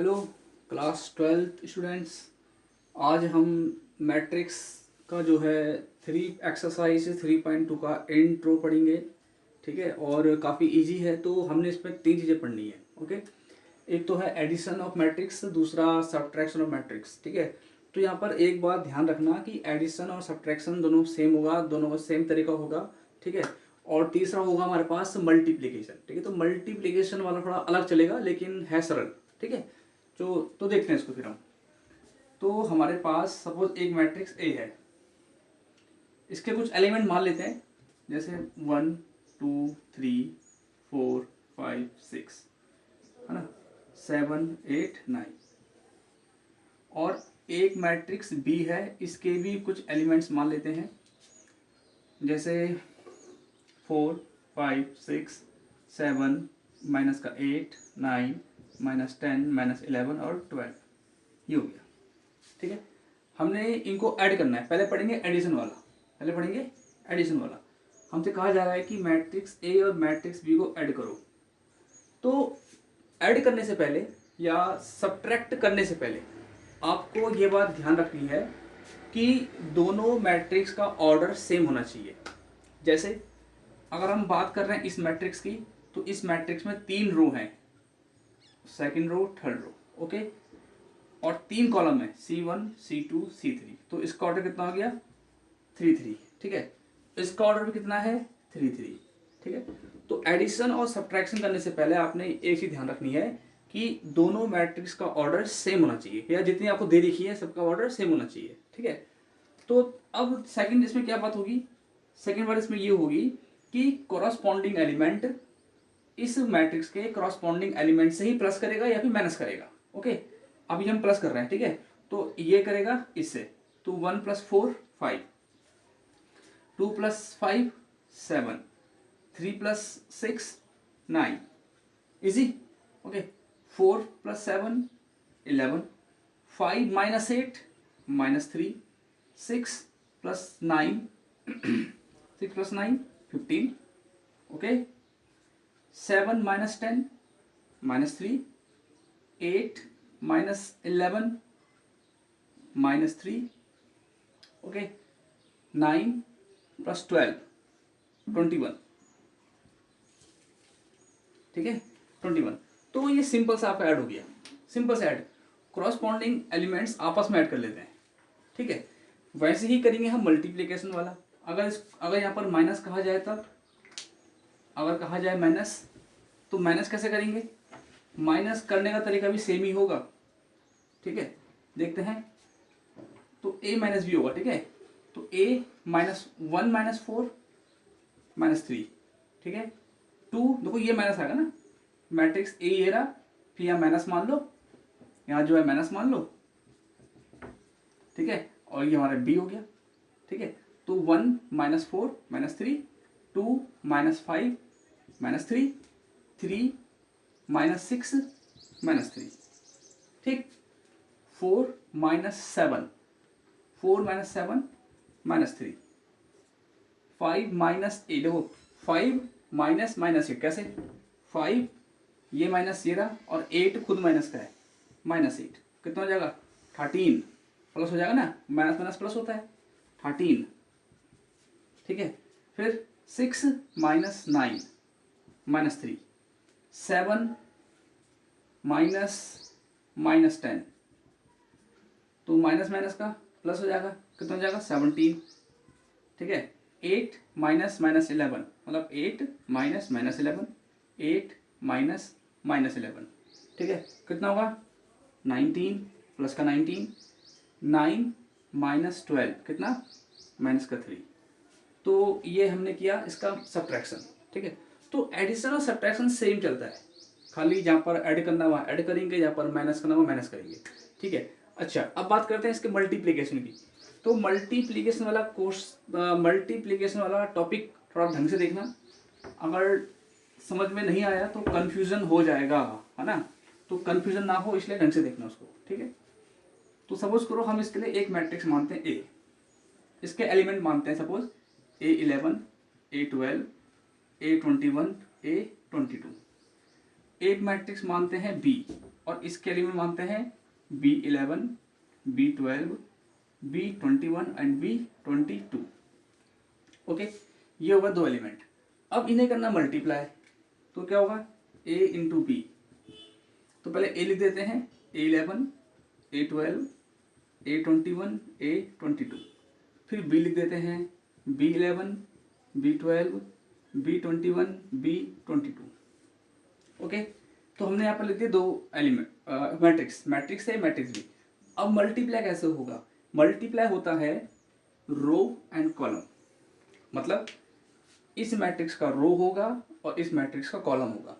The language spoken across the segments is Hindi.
Hello class 12th students. आज हम मैट्रिक्स का जो है एक्सरसाइज 3.2 का इंट्रो पढ़ेंगे। ठीक है, और काफ़ी इजी है, तो हमने इसमें तीन चीज़ें पढ़नी है। ओके, एक तो है एडिशन ऑफ मैट्रिक्स, दूसरा सब्ट्रैक्शन ऑफ मैट्रिक्स। ठीक है, तो यहाँ पर एक बात ध्यान रखना कि एडिशन और सब्ट्रैक्शन दोनों सेम होगा, दोनों का सेम तरीका होगा। ठीक है, और तीसरा होगा हमारे पास मल्टीप्लिकेशन। ठीक है, तो मल्टीप्लिकेशन वाला थोड़ा अलग चलेगा लेकिन है सरल। ठीक है, तो देखते हैं इसको फिर हम। तो हमारे पास सपोज एक मैट्रिक्स ए है, इसके कुछ एलिमेंट मान लेते हैं, जैसे 1 2 3 4 5 6, है ना, 7 8 9। और एक मैट्रिक्स बी है, इसके भी कुछ एलिमेंट्स मान लेते हैं, जैसे 4 5 6 7 माइनस का 8 9 माइनस 10 माइनस 11 और 12, ये हो गया। ठीक है, हमने इनको ऐड करना है। पहले पढ़ेंगे एडिशन वाला, पहले पढ़ेंगे एडिशन वाला। हमसे कहा जा रहा है कि मैट्रिक्स ए और मैट्रिक्स बी को ऐड करो। तो ऐड करने से पहले या सब्ट्रैक्ट करने से पहले आपको ये बात ध्यान रखनी है कि दोनों मैट्रिक्स का ऑर्डर सेम होना चाहिए। जैसे अगर हम बात कर रहे हैं इस मैट्रिक्स की, तो इस मैट्रिक्स में 3 रो हैं, second row third row. Okay, और 3 कॉलम है, C1 C2 C3। तो इसका ऑर्डर कितना हो गया 3 3। ठीक है, इसका ऑर्डर भी कितना है 3 3। ठीक है, तो एडिशन और सब्ट्रैक्शन करने से पहले आपने एक चीज ध्यान रखनी है कि दोनों मैट्रिक्स का ऑर्डर सेम होना चाहिए, या जितनी आपको दे रखी है सबका ऑर्डर सेम होना चाहिए। ठीक है, तो अब सेकंड इसमें क्या बात होगी, सेकंड बात इसमें ये होगी कि कॉरस्पॉन्डिंग एलिमेंट इस मैट्रिक्स के कॉरस्पॉन्डिंग एलिमेंट से ही प्लस करेगा या फिर माइनस करेगा। ओके, अभी हम प्लस कर रहे हैं। ठीक है, तो ये करेगा इससे, तो 1 + 4 5, 2 + 5 7, 3 + 6 9, इजी। ओके, 4 + 7 11, 5 - 8 -3, 6 + 9 6 + 9 15। ओके, 7 - 10 -3, 8 - 11 -3। ओके, 9 + 12 21। ठीक है, 21। तो ये सिंपल सा आपका ऐड हो गया, सिंपल सा ऐड। क्रॉसपॉन्डिंग एलिमेंट्स आपस में ऐड कर लेते हैं। ठीक है, वैसे ही करेंगे हम मल्टीप्लिकेशन वाला। अगर यहाँ पर माइनस कहा जाए, तब अगर कहा जाए माइनस, तो माइनस कैसे करेंगे, माइनस करने का तरीका भी सेम ही होगा। ठीक है, देखते हैं। तो a - b होगा। ठीक है, तो a -1 - 4 -3। ठीक है, 2, देखो ये माइनस आएगा ना, मैट्रिक्स ए ये रहा, फिर यहाँ माइनस मान लो, यहाँ जो है माइनस मान लो। ठीक है, और ये हमारा b हो गया। ठीक है, तो 1 - 4 -3, 2 - 5 -3, 3 - 6 -3। ठीक, 4 - 7, 4 - 7 -3, 5 - 8। देखो 5 माइनस माइनस 8 कैसे, 5 ये माइनस ये रहा, और 8 खुद माइनस का है, -8 कितना हो जाएगा 13, प्लस हो जाएगा ना, माइनस माइनस प्लस होता है 13। ठीक है, फिर 6 - 9 -3, 7 -10, तो माइनस माइनस का प्लस हो जाएगा, कितना हो जाएगा 17। ठीक है, 8 - -11, मतलब 8 - -11, 8 - -11। ठीक है, कितना होगा 19, प्लस का 19, 9 - 12 कितना, -3। तो ये हमने किया इसका सब्ट्रैक्शन। ठीक है, तो एडिशन और सब्ट्रैक्शन सेम चलता है, खाली जहाँ पर ऐड करना वहाँ ऐड करेंगे, जहाँ पर माइनस करना वहाँ माइनस करेंगे। ठीक है, अच्छा अब बात करते हैं इसके मल्टीप्लिकेशन की। तो मल्टीप्लिकेशन वाला मल्टीप्लिकेशन वाला टॉपिक थोड़ा ढंग से देखना, अगर समझ में नहीं आया तो कन्फ्यूज़न हो जाएगा, है ना, तो कन्फ्यूज़न ना हो इसलिए ढंग से देखना उसको। ठीक है, तो सपोज करो हम इसके लिए एक मैट्रिक्स मानते हैं ए, इसके एलिमेंट मानते हैं suppose A11 A12 A21 A22। एक मैट्रिक्स मानते हैं बी, और इसके एलिमेंट मानते हैं B11, B12, B21 and B22। Okay, ये होगा दो एलिमेंट। अब इन्हें करना मल्टीप्लाई, तो क्या होगा A इंटू बी। तो पहले A लिख देते हैं, A11, A12, A21, A22। फिर B लिख देते हैं, B11, B12, B21, B22। Okay, तो हमने यहाँ पर लिख दिए दो एलिमेंट मैट्रिक्स, मैट्रिक्स है मैट्रिक्स भी। अब मल्टीप्लाई कैसे होगा? मल्टीप्लाई होता है रो एंड कॉलम, मतलब इस मैट्रिक्स का रो होगा और इस मैट्रिक्स का कॉलम होगा।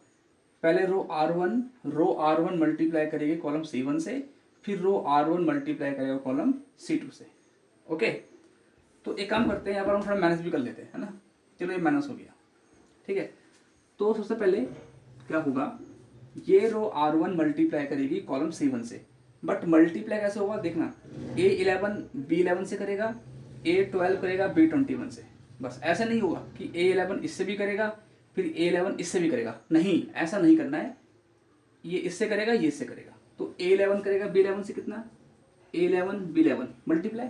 पहले रो R1 मल्टीप्लाई करेगी कॉलम C1 से, फिर रो R1 मल्टीप्लाई करेगा कॉलम C2 से। ओके, तो एक काम करते हैं, यहाँ पर हम थोड़ा माइनस भी कर लेते हैं, है ना। चलो ये माइनस हो गया, ठीक है। तो सबसे पहले क्या होगा, ये रो R1 मल्टीप्लाई करेगी कॉलम C1 से, बट मल्टीप्लाई कैसे होगा देखना, A11 B11 से करेगा, A12 करेगा B21 से। बस ऐसा नहीं होगा कि A11 इससे भी करेगा फिर A11 इससे भी करेगा, नहीं, ऐसा नहीं करना है। ये इससे करेगा, ये इससे करेगा, तो A11 करेगा B11 से कितना, A11 B11 multiply.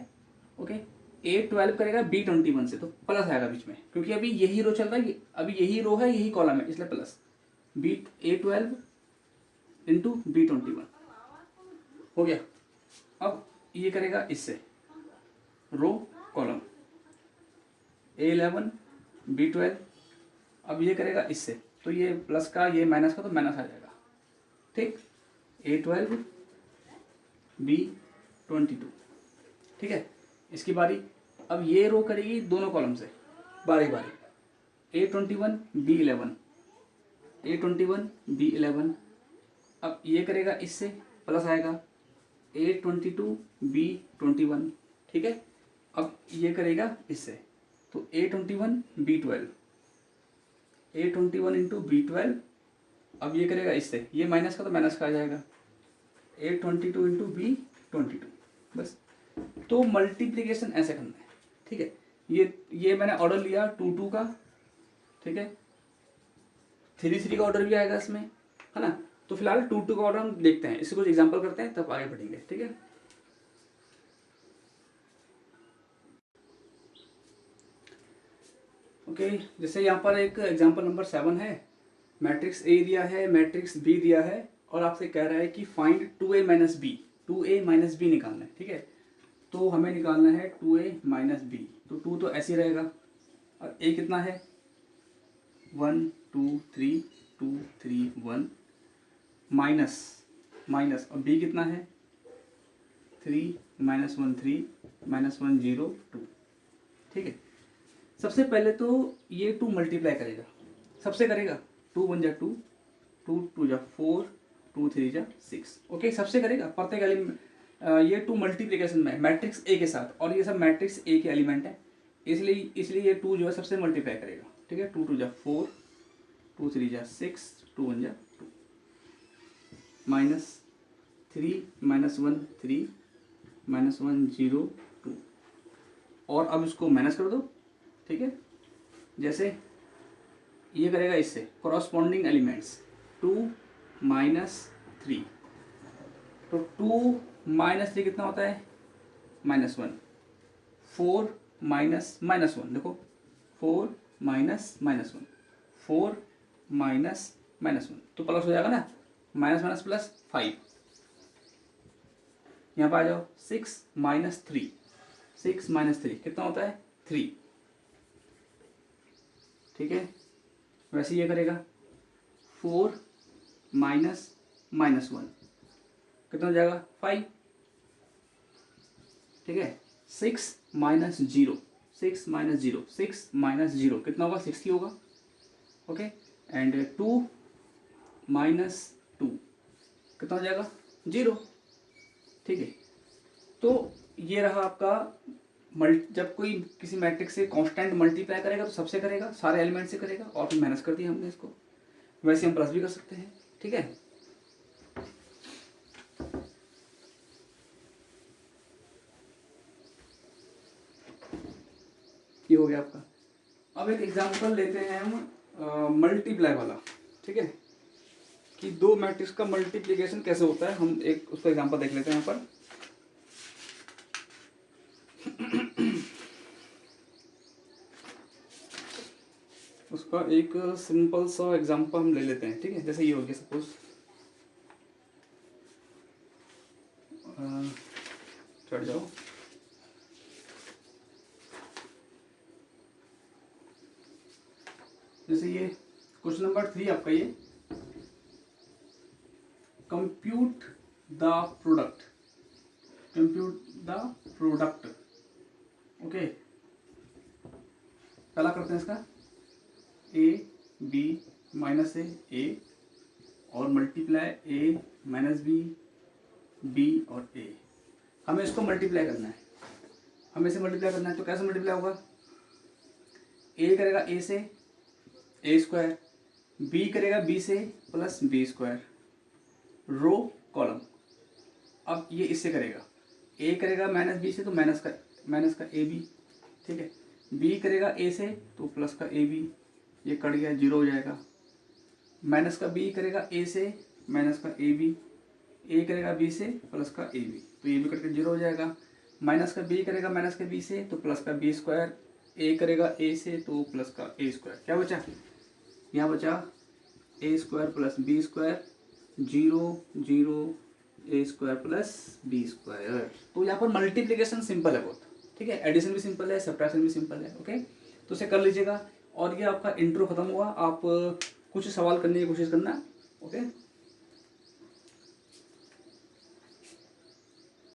Okay, A12 करेगा B21 से, तो प्लस आएगा बीच में, क्योंकि अभी यही रो चल रहा है, अभी यही रो है, यही कॉलम है, इसलिए प्लस। A12 इंटू B21 हो गया। अब ये करेगा इससे, रो कॉलम A11 B12, अब ये करेगा इससे, तो ये प्लस का ये माइनस का तो माइनस आ जाएगा, ठीक। A12 B22, ठीक है। इसकी बारी, अब ये रो करेगी दोनों कॉलम से बारी बारी, A21 B11, A21 B11, अब ये करेगा इससे, प्लस आएगा A22 B21, ठीक है। अब ये करेगा इससे, तो A21 B12, A21 into B12, अब ये करेगा इससे, ये माइनस का तो माइनस का आ जाएगा, A22 इंटू B22। बस, तो मल्टीप्लिकेशन ऐसे करना है, ठीक है। ये मैंने ऑर्डर लिया 2 का, ठीक है। 3 का ऑर्डर भी आएगा इसमें, है ना। तो फिलहाल 2 का ऑर्डर हम देखते हैं, इससे कुछ एग्जांपल करते हैं तब आगे बढ़ेंगे, ठीक है। ओके, जैसे यहाँ पर एक एग्जांपल नंबर 7 है, मैट्रिक्स A दिया है, मैट्रिक्स B दिया है, और आपसे कह रहा है कि find 2A minus B, 2A minus B निकालना है, ठीक है। तो हमें निकालना है 2A माइनस बी, तो 2 तो ऐसे ही रहेगा, और A कितना है 1 2 3 2 3 1, माइनस माइनस, और B कितना है 3 माइनस 1 3 माइनस 1 0 2, ठीक है। सबसे पहले तो ये 2 मल्टीप्लाई करेगा, सबसे करेगा, 2 1 जा 2, 2 2 जा 4, 2 3 जा 6। ओके, सबसे करेगा प्रत्येक एलिमेंट, ये 2 मल्टीप्लिकेशन में मैट्रिक्स ए के साथ, और ये सब मैट्रिक्स ए के एलिमेंट है, इसलिए ये 2 जो है सबसे मल्टीप्लाई करेगा, ठीक है। 2 2 जा 4, 2 3 जा 6, 2 1 जा 2, माइनस 3 माइनस 1 3 माइनस 1 0 2, और अब इसको माइनस कर दो, ठीक है। जैसे ये करेगा इससे कॉरस्पॉन्डिंग एलिमेंट्स, 2 माइनस 3, तो 2 माइनस 3 कितना होता है -1, 4 माइनस माइनस 1, देखो 4 माइनस माइनस 1, 4 माइनस माइनस 1, तो प्लस हो जाएगा ना, माइनस माइनस प्लस 5। यहाँ पर आ जाओ, 6 माइनस 3, 6 माइनस 3 कितना होता है 3, ठीक है। वैसे ये करेगा 4 माइनस माइनस 1 कितना हो जाएगा 5, ठीक है। 6 माइनस 0, 6 माइनस 0, 6 माइनस 0 कितना होगा 6 ही होगा, ओके। एंड 2 माइनस 2 कितना हो जाएगा 0, ठीक है। तो ये रहा आपका जब कोई किसी मैट्रिक्स से कांस्टेंट मल्टीप्लाई करेगा तो सबसे करेगा, सारे एलिमेंट से करेगा, और फिर माइनस कर दिया हमने इसको। वैसे हम प्लस भी कर सकते हैं, ठीक है। ये हो गया आपका। अब एक एग्जांपल लेते हैं हम मल्टीप्लाई वाला, ठीक है। कि दो मैट्रिक्स का मल्टीप्लिकेशन कैसे होता है। हम एक उसका एग्जांपल देख लेते हैं यहाँ पर। उसका एक सिंपल सा एग्जांपल हम ले लेते हैं, ठीक है। जैसे ये हो गया सपोज, चढ़ जाओ। जैसे ये क्वेश्चन नंबर 3 आपका, ये compute the product, compute the product. Okay, पहला करते हैं इसका ए बी माइनस ए और मल्टीप्लाई ए माइनस बी और ए। हमें इसको मल्टीप्लाई करना है, हमें इसे मल्टीप्लाई करना है। तो कैसे मल्टीप्लाई होगा? ए करेगा ए से ए स्क्वायर, बी करेगा बी से plus B square, row column. अब ये इससे करेगा, ए करेगा माइनस बी से तो माइनस का ए बी, ठीक है। बी करेगा ए से तो प्लस का ए बी, ये कट गया, जीरो हो जाएगा। माइनस का बी करेगा ए से माइनस का ए बी, ए करेगा बी से प्लस का ए बी, तो ये भी कट के जीरो हो जाएगा। माइनस का बी करेगा माइनस का बी से तो प्लस का बी स्क्वायर, ए करेगा ए से तो प्लस का ए स्क्वायर। क्या बचा? यहाँ बचा A square plus B square, zero zero A square plus B square. तो यहाँ पर मल्टीप्लिकेशन सिंपल है बहुत, ठीक है। एडिशन भी सिंपल है, सब्ट्रैक्शन भी सिंपल है। ओके, तो उसे कर लीजिएगा। और ये आपका इंट्रो खत्म हुआ। आप कुछ सवाल करने की कोशिश करना। ओके।